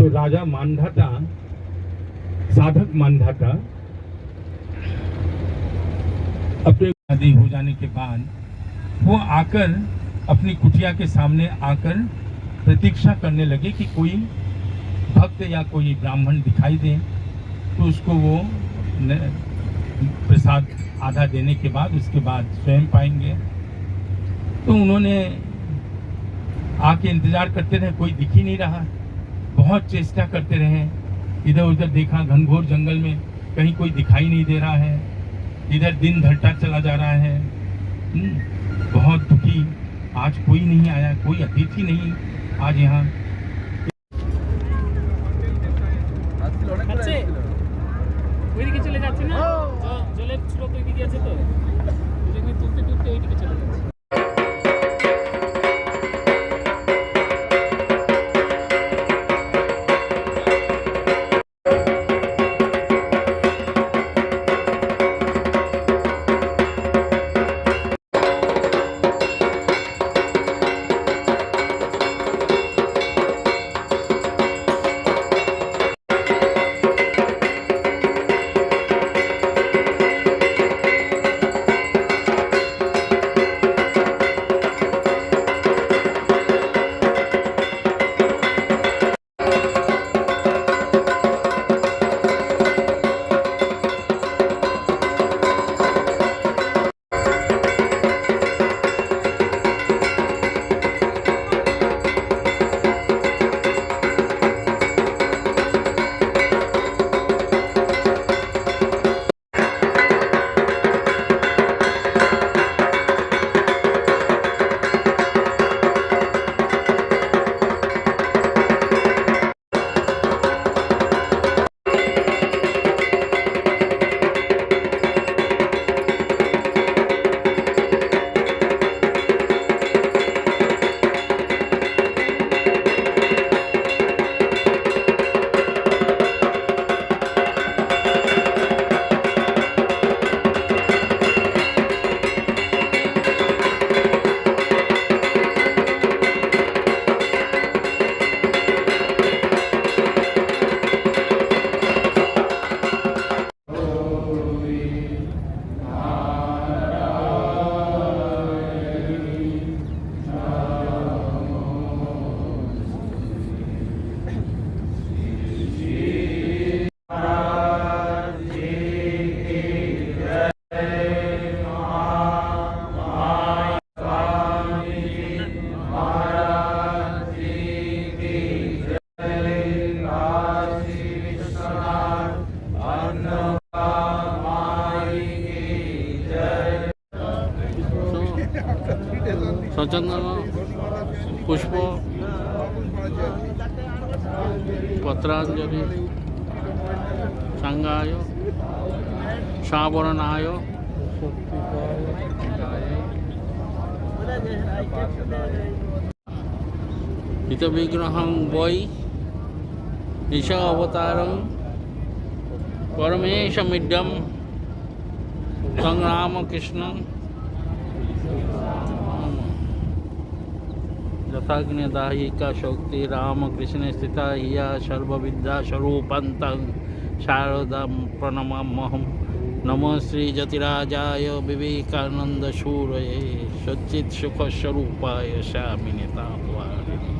जो राजा मानधाता, साधक मानधाता, अपने आदि हो जाने के बाद वो आकर अपनी कुटिया के सामने आकर प्रतीक्षा करने लगे कि कोई भक्त या कोई ब्राह्मण दिखाई दे तो उसको वो प्रसाद आधा देने के बाद उसके बाद स्वयं पाएंगे। तो उन्होंने आके इंतजार करते रहे, कोई दिख ही नहीं रहा। बहुत चेष्टा करते रहे, इधर उधर देखा, घनघोर जंगल में कहीं कोई दिखाई नहीं दे रहा है। इधर दिन ढलता चला जा रहा है। बहुत दुखी, आज कोई नहीं आया, कोई अतिथि नहीं आज यहाँ। ওইদিকে চলে যাচ্ছে না, জলের স্রোত ওইদিকে আছে, তো তুলতে তুলতে ওইদিকে চলে যাচ্ছে। সচন্দন পুষ্প পত্রাঞ্জলি সাঙ্গায় সাবরণায় হিত বিগ্রহং বৈ ঈশ অবতারং পরমেশমিড্যম সংরামকৃষ্ণং यथाग्निदाहिका शक्ति रामकृष्ण स्थिता हिया सर्वविद्या स्वरूपंतं शारदां प्रणमाम्यहं। नमो श्री जतिराजाय विवेकानंद शूरये सच्चित सुख स्वरूपाय शामिनीतावारिणे।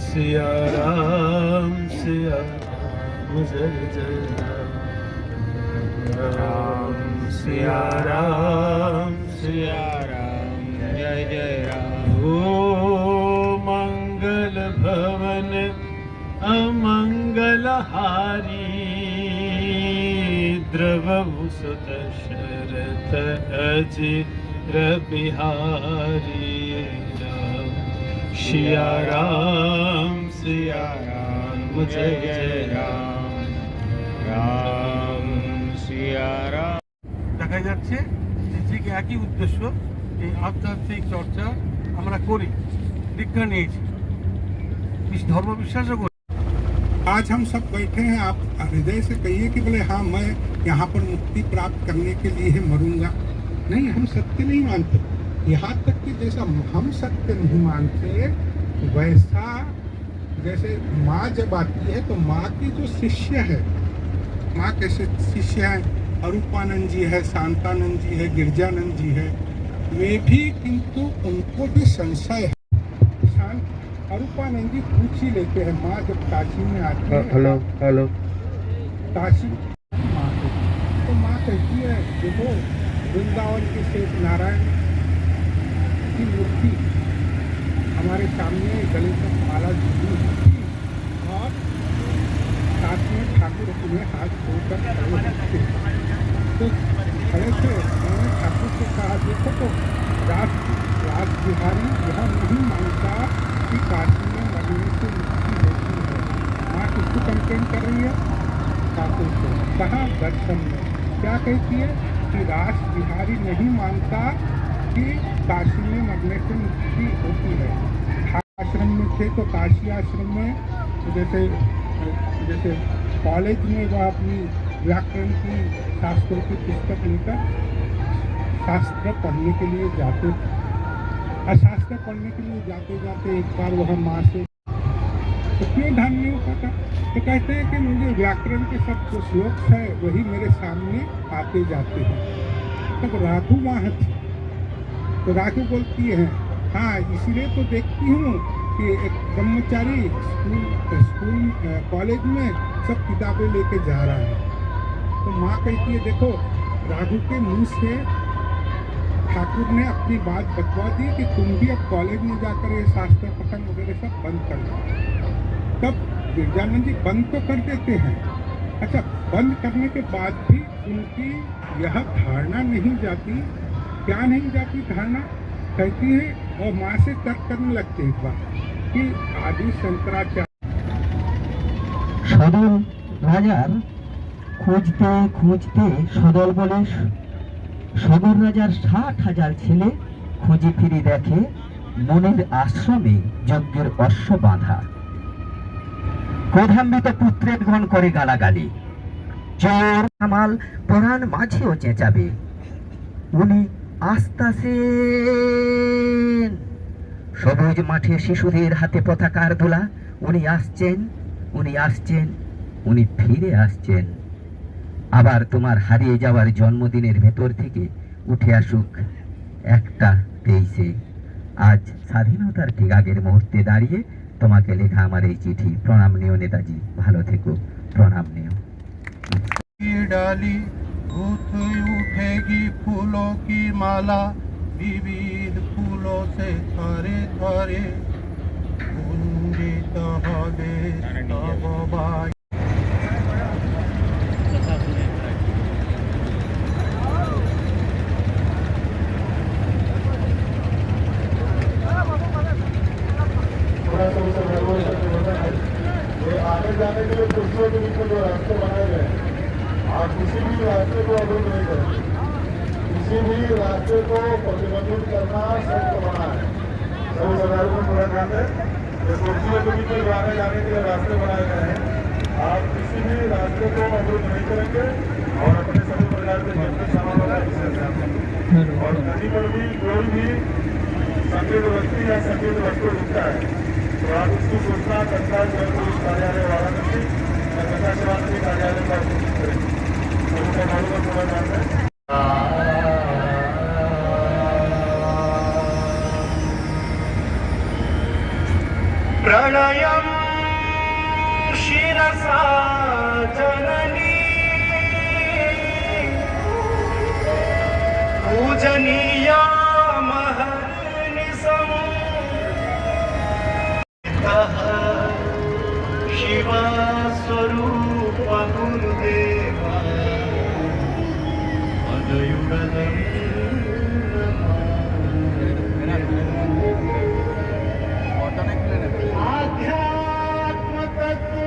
सिया राम जय जय राम, सिया राम जय जय राम। ओ मंगल भवन अमंगलहारी द्रवहु सुत शरथ अजिर बिहारी। राम सिया राम जय जय राम राम सिया राम। দেখা যাচ্ছে যে ঠিক একই উদ্দেশ্য, এই আধ্যাত্মিক চর্চা আমরা করি, দীক্ষা নিয়েছি, ধর্ম বিশ্বাসও করি। आज हम सब बैठे हैं, आप हृदय से कहिए कि बोले हाँ मैं यहाँ पर मुक्ति प्राप्त करने के लिए मरूंगा। नहीं, हम सत्य नहीं मानते। यहाँ तक कि जैसा हम सत्य नहीं मानते, वैसा जैसे माँ जब आती है तो माँ की जो शिष्य है, माँ कैसे शिष्य हैं, अरूपानंद जी है, शांतानंद जी है, गिरजानंद जी है, वे भी किंतु उनको भी संशय है। अरूपानंद जी पूछ ही लेते हैं, माँ जब काशी में आती है, हेलो काशी तो माँ कहती है देखो वृंदावन के शेष नारायण की मूर्ति हमारे सामने गले पर माला जुड़ी थी और साथ में ठाकुर अपने हाथ धोकर खड़े थे। तो खड़े थे, मैंने ठाकुर से कहा देखो तो राज बिहारी यह नहीं मानता कि काशी में मरने से मुक्ति होती है। माँ किसको कंप्लेन कर रही है? ठाकुर को। कहाँ? दर्शन में। क्या कहती है कि राज बिहारी नहीं मानता कि काशी में मरने से मुक्ति होती है। आश्रम में थे तो काशी आश्रम में जैसे कॉलेज में वह अपनी व्याकरण की शास्त्रों की पुस्तक लेकर शास्त्र पढ़ने के लिए जाते थे। शास्त्र पढ़ने के लिए जाते जाते एक बार वह माँ से तो क्यों ध्यान नहीं हो पाता, तो कहते हैं कि मुझे व्याकरण के सब जो श्लोक है वही मेरे सामने आते जाते हैं। तब राघु वहाँ थी, तो राघु बोलती है हाँ इसीलिए तो देखती हूँ कि एक ब्रह्मचारी स्कूल कॉलेज में सब किताबें लेके जा रहा है। तो माँ कहती है देखो राघु के मुँह से ठाकुर ने अपनी बात बतवा दी कि तुम भी अब कॉलेज में जाकर ये शास्त्र पठन वगैरह सब बंद कर दो। तब गिरजानंद जी बंद तो कर देते हैं, अच्छा बंद करने के बाद भी उनकी यह धारणा नहीं जाती। क्या नहीं जाती धारणा? कहती है और माँ से तर्क करने लगते एक बार कि आदि शंकराचार्य সদল রাজার খুঁজতে খুঁজতে সদল বলে সদর রাজার ৬০,০০০ ছেলে খুঁজে ফিরে দেখে মনের আশ্রমে যজ্ঞের অশ্ব বাঁধা। ক্রোধান্বিত পুত্রের গণ করে গালাগালি, চোর কামাল পরাণ মাঝেও চেঁচাবে উনি আসতাছেন। সবুজ মাঠে শিশুদের হাতে পতাকার দোলা, উনি আসছেন উনি আসছেন উনি ফিরে আসছেন। আবার তোমার হারিয়ে যাওয়ার জন্মদিনের ভেতর থেকে উঠে আসুক একটা 23-এ। আজ স্বাধীনতার ঠিক আগের মুহূর্তে দাঁড়িয়ে তোমাকে লেখা আমার এই চিঠি। প্রণাম নিও নেতাজি, ভালো থেকো, প্রণাম নিও। डाली उठेगी फूलों की माला, विविध फूलों से थरे थरे कुंजित হবে তব आने जाने के लिए कुर्सियों के बीच में जो रास्ते बनाए गए हैं, आप किसी भी रास्ते को अवरुद्ध नहीं करें। किसी भी रास्ते को प्रतिबंधित करना सख्त बना है। सभी सरकारों को पूरा ध्यान दें। कुर्सियों के बीच में जो आने जाने के लिए रास्ते बनाए गए हैं, आप किसी भी रास्ते को अवरुद्ध नहीं करेंगे और अपने सभी प्रकार के जंगली सामानों का विषय और कहीं पर भी कोई भी संदिग्ध व्यक्ति या संदिग्ध वस्तु दिखता है तो आप इसकी सूचना तत्काल जल पुलिस कार्यालय वाराणसी या गंगा शिवानंदी कार्यालय पर सूचित करें। सभी प्रभावों को पूरा ध्यान दें। प्रणयम शिरसा जननी पूजनीया महर्निशम् शिवा स्वरूप गुरुदेवा आध्यात्म तत्व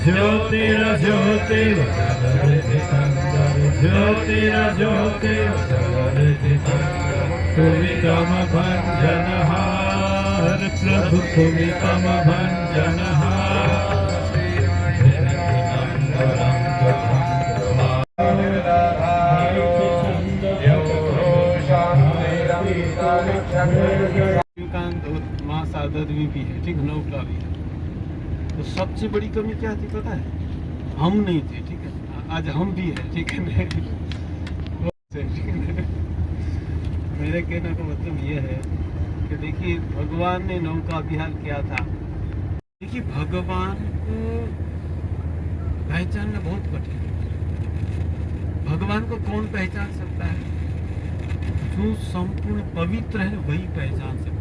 ज्योतिर्ज्योतिर ज्योतिर्ज्योतिर तुमितम भंजनहार प्रभु तुमितम भंजनहार श्रीकांत और माँ साधवी भी है, ठीक है, नौका भी है। तो सबसे बड़ी कमी क्या थी पता है? हम नहीं थे, ठीक है। आज हम भी है, ठीक है। मेरे कहने का मतलब ये है कि देखिए भगवान ने नौका विहार किया था। देखिए भगवान को पहचानना बहुत कठिन है। भगवान को कौन पहचान सकता है? जो संपूर्ण पवित्र है वही पहचान सकता है।